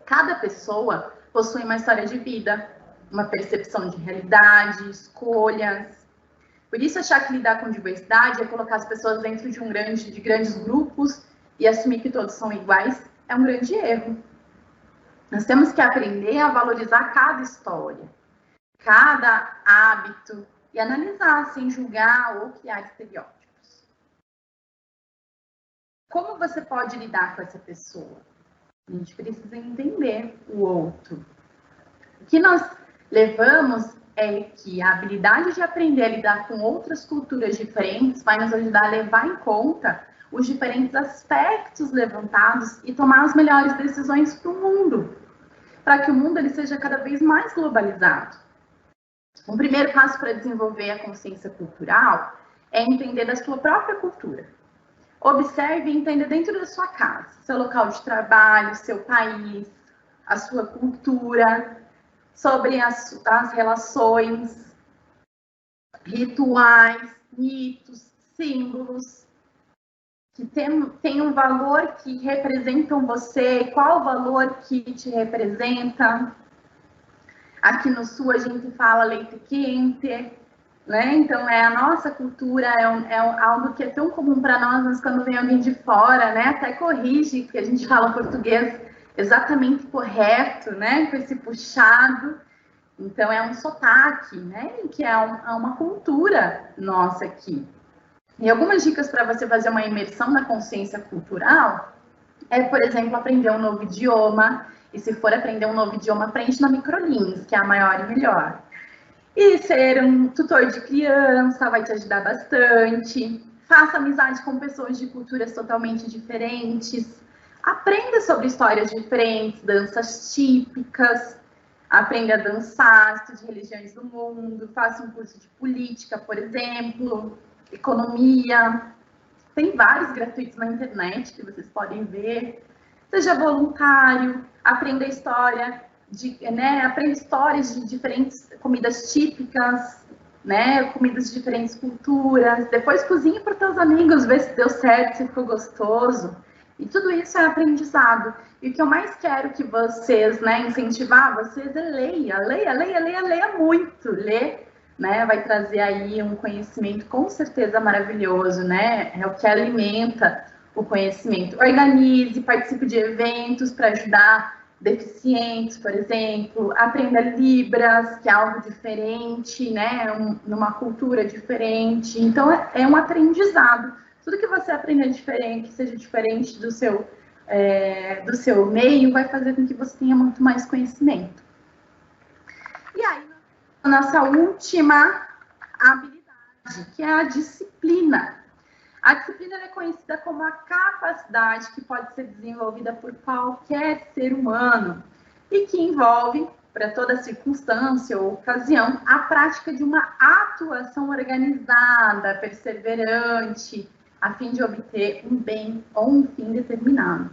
Cada pessoa possui uma história de vida, uma percepção de realidade, escolhas. Por isso, achar que lidar com diversidade é colocar as pessoas dentro de grandes grupos e assumir que todos são iguais é um grande erro. Nós temos que aprender a valorizar cada história, cada hábito e analisar sem julgar ou criar estereótipos. Como você pode lidar com essa pessoa? A gente precisa entender o outro. O que nós levamos é que a habilidade de aprender a lidar com outras culturas diferentes vai nos ajudar a levar em conta os diferentes aspectos levantados e tomar as melhores decisões para o mundo, para que o mundo ele seja cada vez mais globalizado. Um primeiro passo para desenvolver a consciência cultural é entender da sua própria cultura. Observe e entenda dentro da sua casa, seu local de trabalho, seu país, a sua cultura, sobre as relações, rituais, mitos, símbolos, que tem um valor que representam você, qual o valor que te representa. Aqui no Sul a gente fala leite quente, né? Então a nossa cultura é algo que é tão comum para nós, mas quando vem alguém de fora, né, até corrige, porque a gente fala português exatamente correto, né, com esse puxado. Então é um sotaque, né, que é uma cultura nossa aqui. E algumas dicas para você fazer uma imersão na consciência cultural é, por exemplo, aprender um novo idioma. E se for aprender um novo idioma, aprende na Microlins, que é a maior e melhor. E ser um tutor de criança vai te ajudar bastante. Faça amizade com pessoas de culturas totalmente diferentes. Aprenda sobre histórias diferentes, danças típicas. Aprenda a dançar, estude religiões do mundo. Faça um curso de política, por exemplo, economia. Tem vários gratuitos na internet que vocês podem ver. Seja voluntário, aprenda história, aprenda histórias de diferentes comidas típicas, né? Comidas de diferentes culturas. Depois cozinhe para os teus amigos, vê se deu certo, se ficou gostoso. E tudo isso é aprendizado. E o que eu mais quero que vocês, né, incentivar vocês é leia muito, né, vai trazer aí um conhecimento com certeza maravilhoso, né? É o que alimenta o conhecimento. Organize, participe de eventos para ajudar deficientes, por exemplo. Aprenda Libras, que é algo diferente, né? Numa cultura diferente. Então, é um aprendizado. Tudo que você aprender diferente, que seja diferente do seu meio, vai fazer com que você tenha muito mais conhecimento. E aí, nossa última habilidade, que é a disciplina. A disciplina é conhecida como a capacidade que pode ser desenvolvida por qualquer ser humano e que envolve, para toda circunstância ou ocasião, a prática de uma atuação organizada, perseverante, a fim de obter um bem ou um fim determinado.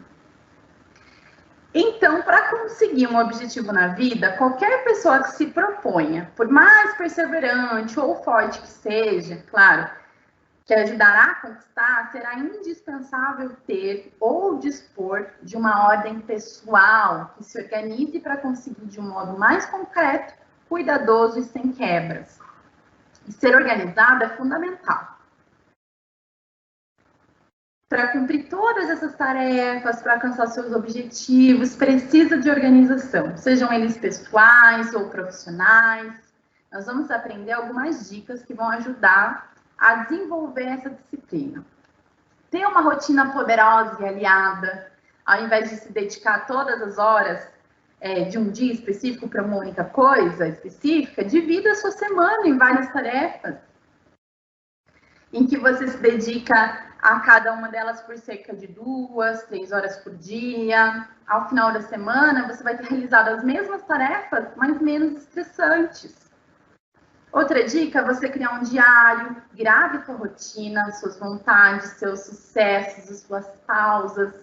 Então, para conseguir um objetivo na vida, qualquer pessoa que se proponha, por mais perseverante ou forte que seja, claro, que ajudará a conquistar, será indispensável ter ou dispor de uma ordem pessoal que se organize para conseguir de um modo mais concreto, cuidadoso e sem quebras. E ser organizado é fundamental. Para cumprir todas essas tarefas, para alcançar seus objetivos, precisa de organização, sejam eles pessoais ou profissionais. Nós vamos aprender algumas dicas que vão ajudar a desenvolver essa disciplina. Ter uma rotina poderosa e aliada, ao invés de se dedicar todas as horas de um dia específico para uma única coisa específica, divida a sua semana em várias tarefas, em que você se dedica a cada uma delas por cerca de 2, 3 horas por dia. Ao final da semana, você vai ter realizado as mesmas tarefas, mas menos estressantes. Outra dica é você criar um diário, grave sua rotina, suas vontades, seus sucessos, as suas pausas.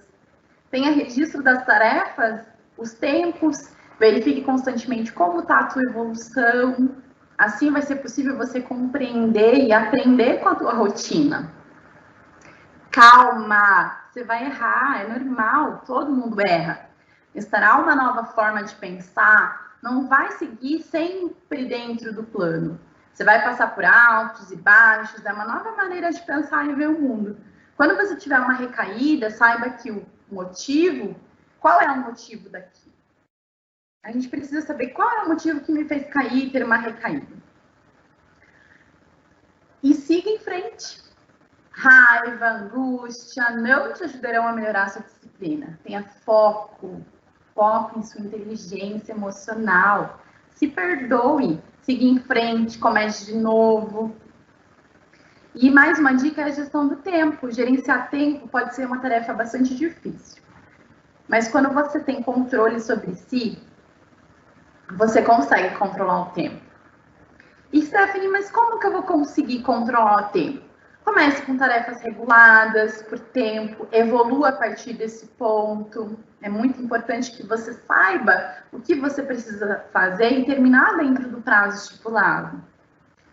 Tenha registro das tarefas, os tempos, verifique constantemente como está a tua evolução. Assim vai ser possível você compreender e aprender com a tua rotina. Calma, você vai errar, é normal, todo mundo erra. Estará uma nova forma de pensar, não vai seguir sempre dentro do plano. Você vai passar por altos e baixos, é uma nova maneira de pensar e ver o mundo. Quando você tiver uma recaída, saiba que o motivo, qual é o motivo daqui? A gente precisa saber qual é o motivo que me fez cair, ter uma recaída. E siga em frente. Raiva, angústia não te ajudarão a melhorar a sua disciplina. Tenha foco em sua inteligência emocional. Se perdoe, siga em frente, comece de novo. E mais uma dica é a gestão do tempo. Gerenciar tempo pode ser uma tarefa bastante difícil. Mas quando você tem controle sobre si, você consegue controlar o tempo. E Stephanie, mas como que eu vou conseguir controlar o tempo? Comece com tarefas reguladas, por tempo, evolua a partir desse ponto. É muito importante que você saiba o que você precisa fazer e terminar dentro do prazo estipulado.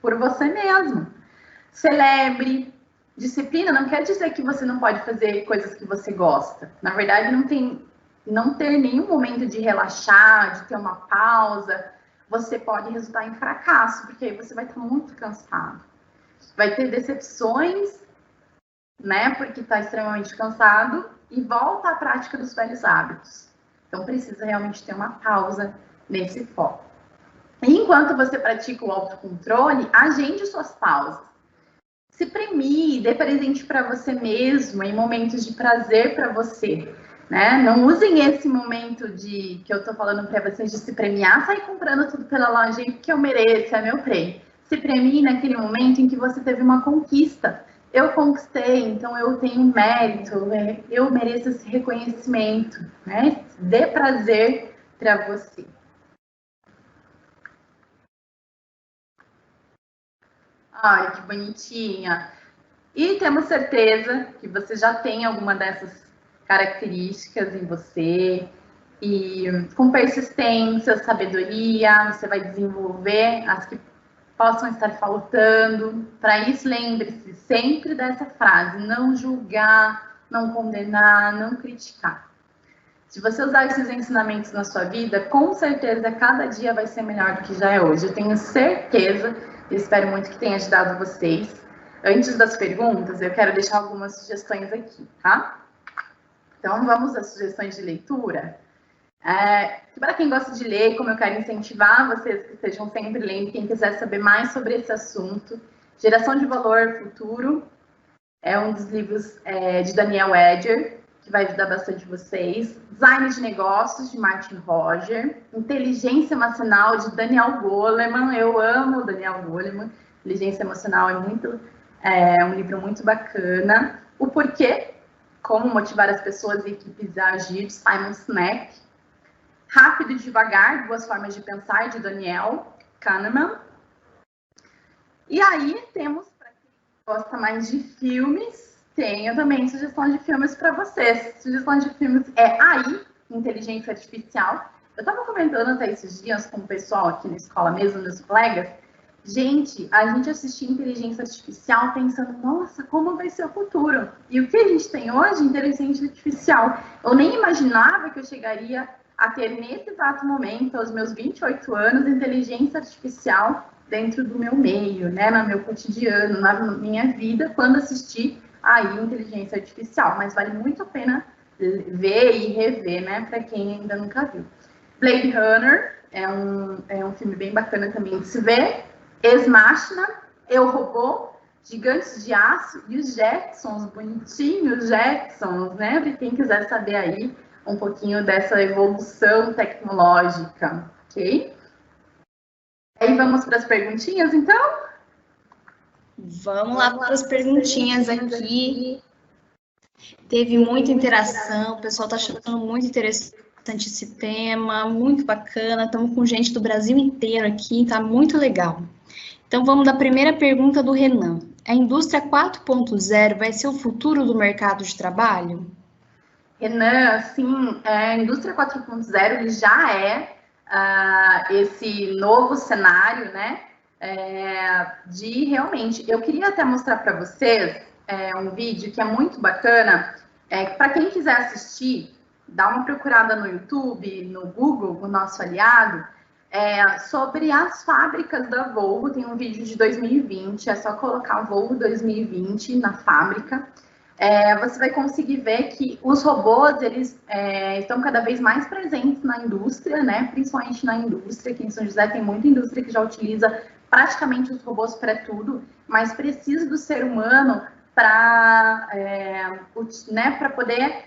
Por você mesmo. Celebre. Disciplina não quer dizer que você não pode fazer coisas que você gosta. Na verdade, não ter nenhum momento de relaxar, de ter uma pausa, você pode resultar em fracasso, porque aí você vai estar muito cansado. Vai ter decepções, né, porque está extremamente cansado, e volta à prática dos velhos hábitos. Então, precisa realmente ter uma pausa nesse foco. E enquanto você pratica o autocontrole, agende suas pausas. Se premie, dê presente para você mesmo, em momentos de prazer para você. Né? Não usem esse momento que eu estou falando para vocês de se premiar, sair comprando tudo pela loja porque eu mereço, é meu prêmio. Se premie naquele momento em que você teve uma conquista. Eu conquistei, então eu tenho mérito, eu mereço esse reconhecimento. Né? Dê prazer para você. Ai, que bonitinha. E temos certeza que você já tem alguma dessas características em você. E com persistência, sabedoria, você vai desenvolver as que possam estar faltando. Para isso, lembre-se sempre dessa frase: não julgar, não condenar, não criticar. Se você usar esses ensinamentos na sua vida, com certeza cada dia vai ser melhor do que já é hoje. Eu tenho certeza, e espero muito que tenha ajudado vocês. Antes das perguntas, eu quero deixar algumas sugestões aqui, tá? Então, vamos às sugestões de leitura. Para quem gosta de ler, como eu quero incentivar vocês que estejam sempre lendo, quem quiser saber mais sobre esse assunto, Geração de Valor Futuro é um dos livros de Daniel Edger, que vai ajudar bastante vocês. Design de Negócios, de Martin Roger. Inteligência Emocional, de Daniel Goleman. Eu amo o Daniel Goleman. Inteligência Emocional é um livro muito bacana. O Porquê, Como Motivar as Pessoas e Equipes a Agir, de Simon Sinek. Rápido e Devagar, Duas Formas de Pensar, de Daniel Kahneman. E aí temos, para quem gosta mais de filmes, tenho também sugestão de filmes para vocês. Sugestão de filmes é AI, Inteligência Artificial. Eu estava comentando até esses dias com o pessoal aqui na escola mesmo, meus colegas. Gente, a gente assistia inteligência artificial pensando, nossa, como vai ser o futuro? E o que a gente tem hoje? Inteligência artificial. Eu nem imaginava que eu chegaria a ter nesse exato momento, aos meus 28 anos, inteligência artificial dentro do meu meio, né, no meu cotidiano, na minha vida, quando assisti aí inteligência artificial. Mas vale muito a pena ver e rever, né, para quem ainda nunca viu. Blade Runner é um filme bem bacana também de se ver. Ex Machina, Eu, Robô, Gigantes de Aço e os Jetsons, bonitinhos Jetsons, né? Para quem quiser saber aí um pouquinho dessa evolução tecnológica, ok? Aí vamos para as perguntinhas, então? Vamos lá para as perguntinhas aqui. Teve muita interação, o pessoal está achando muito interessante esse tema, muito bacana. Estamos com gente do Brasil inteiro aqui, tá muito legal. Então, vamos da primeira pergunta do Renan. A indústria 4.0 vai ser o futuro do mercado de trabalho? Renan, sim, a indústria 4.0 ele já é esse novo cenário, né? De realmente, eu queria até mostrar para vocês um vídeo que é muito bacana. Para quem quiser assistir, dá uma procurada no YouTube, no Google, o nosso aliado, sobre as fábricas da Volvo. Tem um vídeo de 2020, é só colocar Volvo 2020 na fábrica. Você vai conseguir ver que os robôs, eles estão cada vez mais presentes na indústria, né? Principalmente na indústria, aqui em São José tem muita indústria que já utiliza praticamente os robôs para tudo, mas precisa do ser humano para poder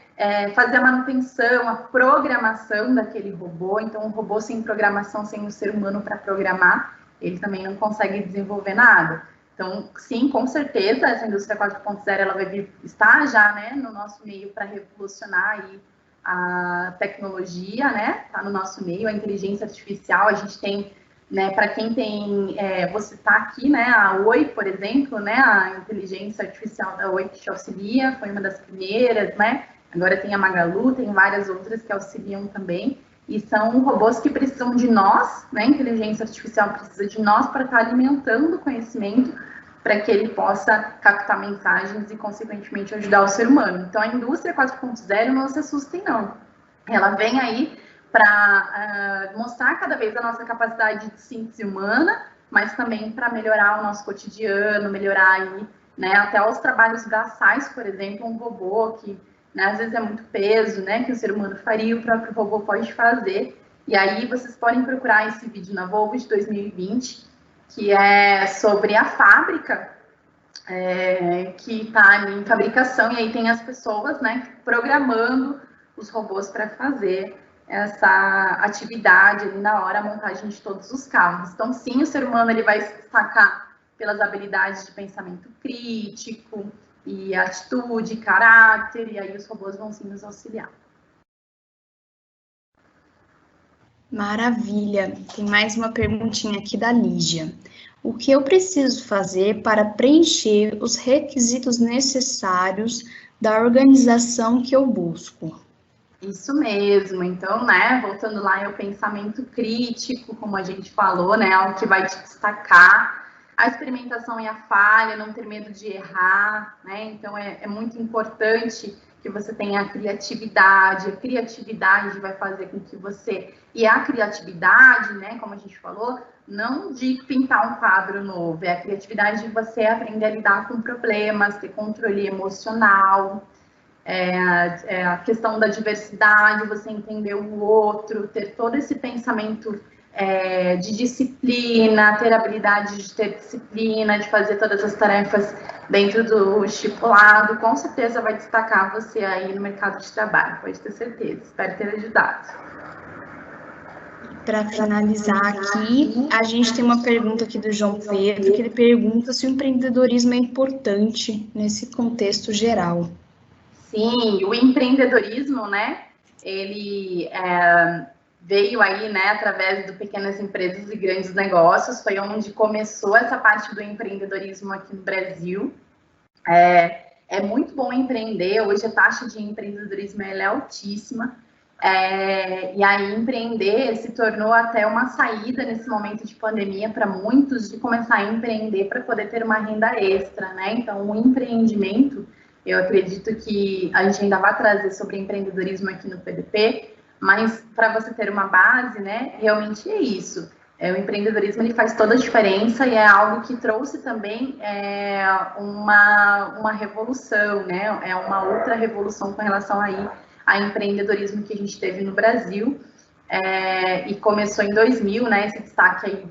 fazer a manutenção, a programação daquele robô. Então, um robô sem programação, sem o ser humano para programar, ele também não consegue desenvolver nada. Então, sim, com certeza, essa indústria 4.0 ela vai estar já, né, no nosso meio para revolucionar aí a tecnologia, né, está no nosso meio, a inteligência artificial. A gente tem, né, para quem tem, vou citar aqui, né, a Oi, por exemplo, né, a inteligência artificial da Oi que te auxilia, foi uma das primeiras, né, agora tem a Magalu, tem várias outras que auxiliam também. E são robôs que precisam de nós, né? A inteligência artificial precisa de nós para estar alimentando o conhecimento para que ele possa captar mensagens e, consequentemente, ajudar o ser humano. Então, a indústria 4.0, não se assustem, não. Ela vem aí para mostrar cada vez a nossa capacidade de síntese humana, mas também para melhorar o nosso cotidiano, melhorar aí, né, até os trabalhos braçais, por exemplo, um robô que, né, às vezes é muito peso, né, que o ser humano faria, o próprio robô pode fazer. E aí vocês podem procurar esse vídeo na Volvo de 2020, que é sobre a fábrica que está ali em fabricação, e aí tem as pessoas, né, programando os robôs para fazer essa atividade ali na hora, a montagem de todos os carros. Então, sim, o ser humano ele vai se destacar pelas habilidades de pensamento crítico, e atitude, caráter, e aí os robôs vão sim nos auxiliar. Maravilha! Tem mais uma perguntinha aqui da Lígia. O que eu preciso fazer para preencher os requisitos necessários da organização que eu busco? Isso mesmo. Então, né, voltando lá ao pensamento crítico, como a gente falou, né, algo que vai te destacar. A experimentação e a falha, não ter medo de errar, né? Então, é muito importante que você tenha a criatividade vai fazer com que você... E a criatividade, né, como a gente falou, não de pintar um quadro novo, é a criatividade de você aprender a lidar com problemas, ter controle emocional, a questão da diversidade, você entender o outro, ter todo esse pensamento de disciplina, ter habilidade de ter disciplina, de fazer todas as tarefas dentro do estipulado, com certeza vai destacar você aí no mercado de trabalho, pode ter certeza. Espero ter ajudado. Para finalizar aqui, a gente tem uma pergunta aqui do João Pedro, que ele pergunta se o empreendedorismo é importante nesse contexto geral. Sim, o empreendedorismo, né, ele veio aí, né, através do pequenas empresas e grandes negócios, foi onde começou essa parte do empreendedorismo aqui no Brasil. É muito bom empreender, hoje a taxa de empreendedorismo é altíssima, e aí empreender se tornou até uma saída nesse momento de pandemia para muitos, de começar a empreender para poder ter uma renda extra, né? Então, o empreendimento, eu acredito que a gente ainda vai trazer sobre empreendedorismo aqui no PDP, mas para você ter uma base, né, realmente é isso. O empreendedorismo ele faz toda a diferença e é algo que trouxe também uma revolução, né? É uma outra revolução com relação aí ao empreendedorismo que a gente teve no Brasil, e começou em 2000, né? Esse destaque aí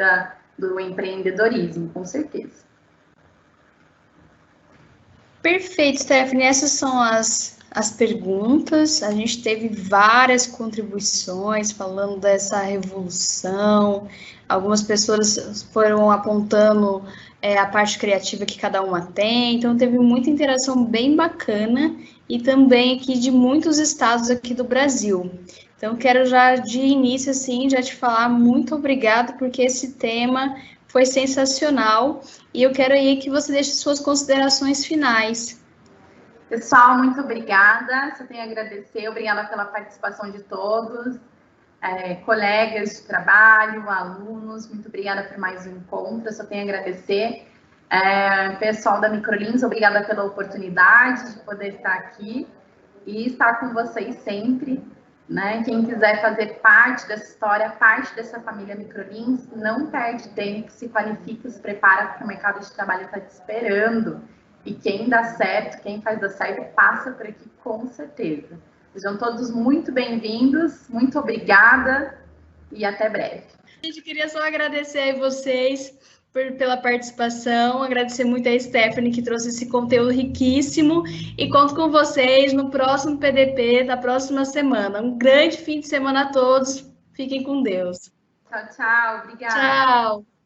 do empreendedorismo, com certeza. Perfeito, Stephanie. Essas são as perguntas. A gente teve várias contribuições falando dessa revolução. Algumas pessoas foram apontando a parte criativa que cada uma tem. Então, teve muita interação bem bacana e também aqui de muitos estados aqui do Brasil. Então, quero já de início, assim, já te falar muito obrigado, porque esse tema foi sensacional. E eu quero aí que você deixe suas considerações finais. Pessoal, muito obrigada. Só tenho a agradecer. Obrigada pela participação de todos. Colegas de trabalho, alunos, muito obrigada por mais um encontro. Eu só tenho a agradecer. Pessoal da Microlins, obrigada pela oportunidade de poder estar aqui e estar com vocês sempre. Né? Quem quiser fazer parte dessa história, parte dessa família Microlins, não perde tempo, se qualifica, se prepara, porque o mercado de trabalho está te esperando. E quem dá certo, quem faz dar certo, passa por aqui com certeza. Sejam todos muito bem-vindos, muito obrigada e até breve. A gente queria só agradecer a vocês pela participação, agradecer muito a Stephanie que trouxe esse conteúdo riquíssimo e conto com vocês no próximo PDP da próxima semana. Um grande fim de semana a todos, fiquem com Deus. Tchau, tchau, obrigada. Tchau.